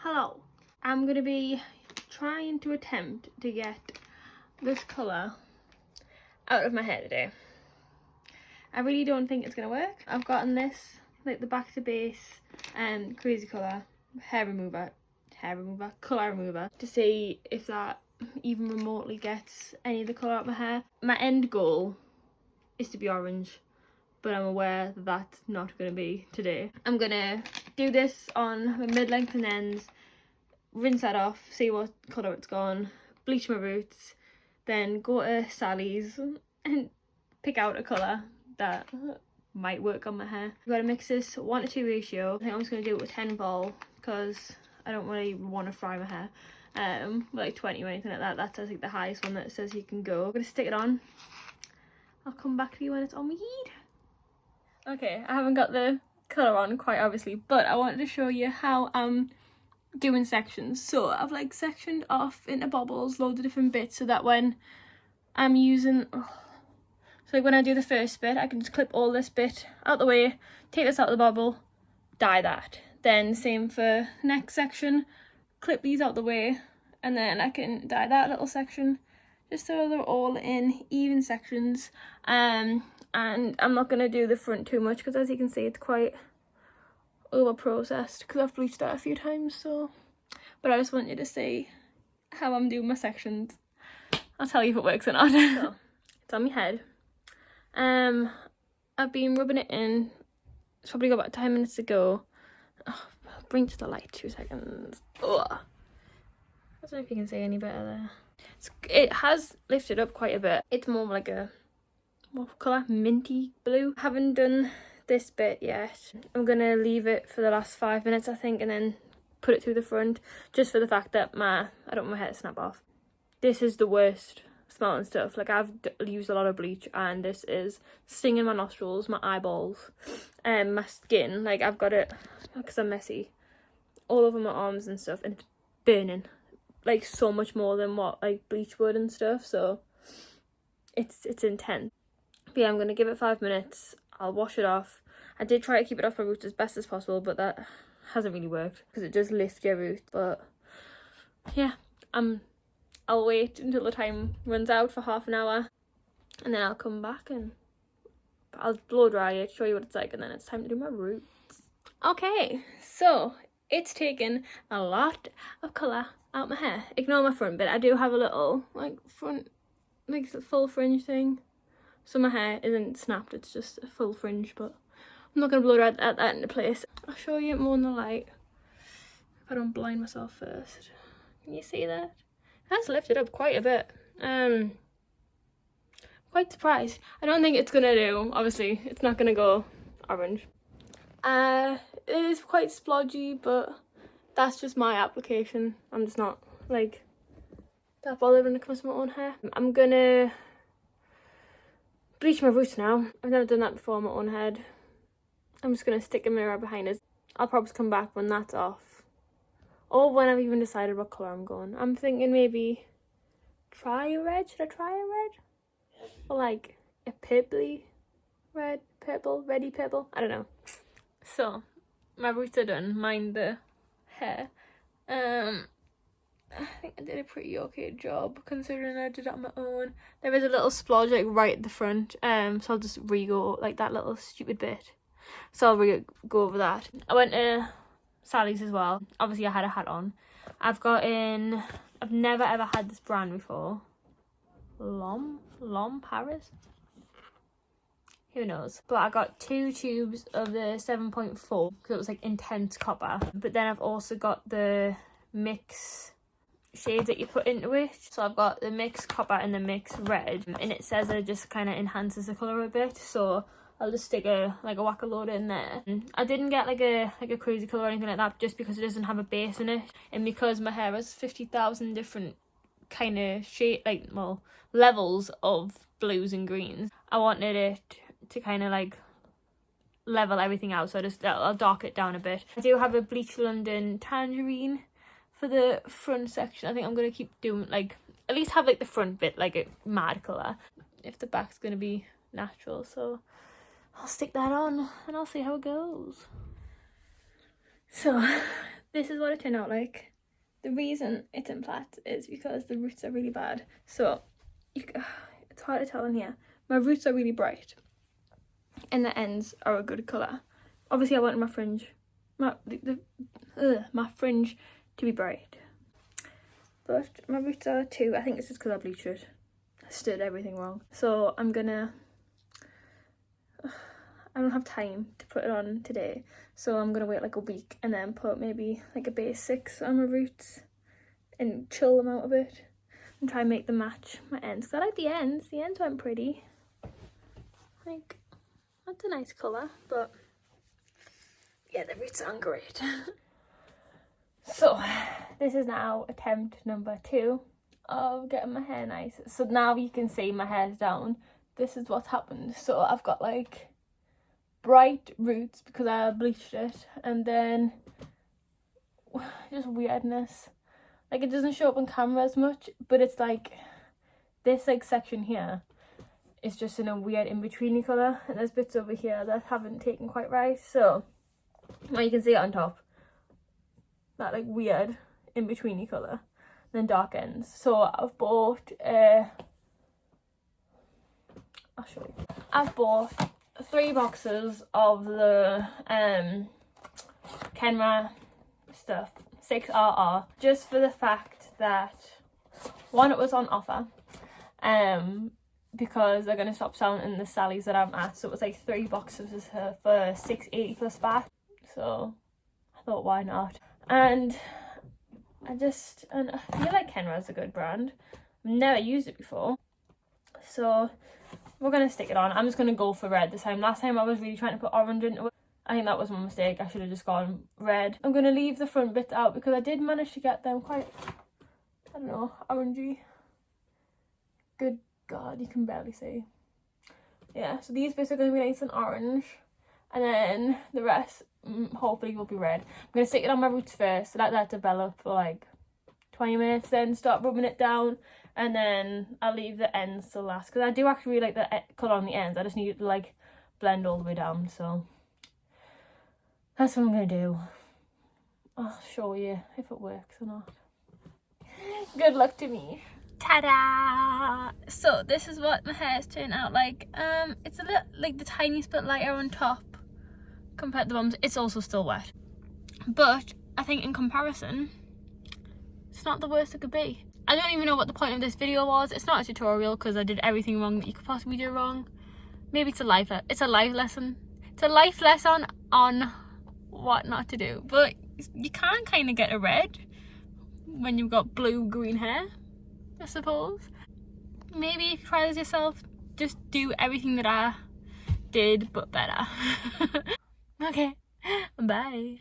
Hello. I'm going to be trying to attempt to get this colour out of my hair today. I really don't think it's going to work. I've gotten this, like the back to base crazy colour colour remover to see if that even remotely gets any of the colour out of my hair. My end goal is to be orange, but I'm aware that that's not going to be today. I'm going to do this on my mid-length and ends, rinse that off, see what colour it's gone, bleach my roots, then go to Sally's and pick out a colour that might work on my hair. I've got to mix this 1:2 ratio. I think I'm just going to do it with 10 vol because I don't really want to fry my hair like 20 or anything like that. That's I think the highest one that says you can go. I'm going to stick it on. I'll come back to you when it's on my heat. Okay, I haven't got the colour on quite obviously, but I wanted to show you how I'm doing sections. So I've like sectioned off into bobbles, loads of different bits, so that when I'm using so like when I do the first bit, I can just clip all this bit out the way, take this out of the bobble, dye that. Then same for next section, clip these out the way, and then I can dye that little section, just so they're all in even sections. And I'm not going to do the front too much because as you can see it's quite over processed because I've bleached that a few times. So, but I just want you to see how I'm doing my sections. I'll tell you if it works or not. So, it's on my head. I've been rubbing it in. It's probably got about 10 minutes to go. Oh, bring to the light 2 seconds. Ugh. I don't know if you can see any better there. It has lifted up quite a bit. It's more like a, what colour? Minty blue. Haven't done this bit yet. I'm gonna leave it for the last 5 minutes I think, and then put it through the front, just for the fact that I don't want my hair to snap off. This is the worst smelling stuff. Like I've used a lot of bleach and this is stinging my nostrils, my eyeballs, and my skin. Like I've got it, because I'm messy, all over my arms and stuff, and it's burning like so much more than what like bleach would and stuff. So it's intense. But yeah, I'm gonna give it 5 minutes. I'll wash it off. I did try to keep it off my roots as best as possible, but that hasn't really worked because it does lift your roots. But yeah, I'll wait until the time runs out for half an hour, and then I'll come back and I'll blow dry it, show you what it's like, and then it's time to do my roots. Okay, so it's taken a lot of colour out my hair. Ignore my front bit. I do have a little like front, like full fringe thing. So my hair isn't snapped, it's just a full fringe, but I'm not going to blow that into place. I'll show you more in the light if I don't blind myself first. Can you see that? That's lifted up quite a bit. Quite surprised. I don't think it's going to do, obviously, it's not going to go orange. It is quite splodgy, but that's just my application. I'm just not, like, that bothered when it comes to my own hair. I'm going to bleach my roots now. I've never done that before on my own head. I'm just going to stick a mirror behind it. I'll probably come back when that's off. Or when I've even decided what colour I'm going. I'm thinking maybe try a red. Should I try a red? Or like a purpley red, purple, reddy purple. I don't know. So, my roots are done. Mind the hair. I think I did a pretty okay job considering I did it on my own. There is a little splodge like right at the front, so I'll just re-go like that little stupid bit. So I'll go over that. I went to Sally's as well. Obviously I had a hat on. I've never ever had this brand before. Lom Paris? Who knows? But I got 2 tubes of the 7.4 because it was like intense copper. But then I've also got the mix shades that you put into it. So I've got the mix copper and the mix red, and it says that it just kind of enhances the colour a bit. So I'll just stick a whack a load in there. I didn't get like a crazy colour or anything like that, just because it doesn't have a base in it, and because my hair has 50,000 different kind of shade, like, well, levels of blues and greens. I wanted it to kind of like level everything out, so I'll dark it down a bit. I do have a Bleach London tangerine for the front section. I think I'm going to keep doing, like, at least have like the front bit like a mad colour if the back's going to be natural. So I'll stick that on and I'll see how it goes. So this is what it turned out like. The reason it's in plaits is because the roots are really bad. So it's hard to tell in here. My roots are really bright and the ends are a good colour. Obviously I wanted my fringe, my fringe to be bright. But my roots are too. I think it's just because I bleached it. I stirred everything wrong. So I'm gonna, I don't have time to put it on today. So I'm gonna wait like a week and then put maybe like a base 6 on my roots and chill them out a bit and try and make them match my ends. Because I like the ends. The ends went pretty. Like, that's a nice colour, but yeah, the roots aren't great. So this is now attempt number 2 of getting my hair nice. So now you can see my hair's down. This is what's happened. So I've got like bright roots because I bleached it, and then just weirdness. Like, it doesn't show up on camera as much, but it's like this like section here is just in a weird in-betweeny colour, and there's bits over here that haven't taken quite right. So well, you can see it on top, that like weird in-betweeny colour, and then dark ends. So I've bought I'll show you. I've bought 3 boxes of the Kenra stuff, 6RR, just for the fact that, one, it was on offer, because they're going to stop selling in the Sally's that I'm at, so it was like 3 boxes for £6.80 plus VAT, so I thought, why not? And I feel like Kenra's a good brand. I've never used it before, so we're going to stick it on. I'm just going to go for red this time. Last time I was really trying to put orange into it. I think that was my mistake. I should have just gone red. I'm going to leave the front bits out because I did manage to get them quite, I don't know, orangey. Good God, you can barely see. Yeah, so these bits are going to be nice and orange. And then the rest, hopefully, will be red. I'm going to stick it on my roots first, let that develop for like 20 minutes, then start rubbing it down. And then I'll leave the ends till last, because I do actually really like the colour on the ends. I just need it to like blend all the way down, so that's what I'm going to do. I'll show you if it works or not. Good luck to me. Ta-da! So this is what my hair's turned out like. It's a little, like, the tiniest bit lighter on top compared to the bottom. It's also still wet, but I think in comparison, it's not the worst it could be. I don't even know what the point of this video was. It's not a tutorial because I did everything wrong that you could possibly do wrong. Maybe it's a life lesson. It's a life lesson on what not to do. But you can kind of get a red when you've got blue-green hair, I suppose. Maybe if you try this yourself, just do everything that I did, but better. Okay, bye.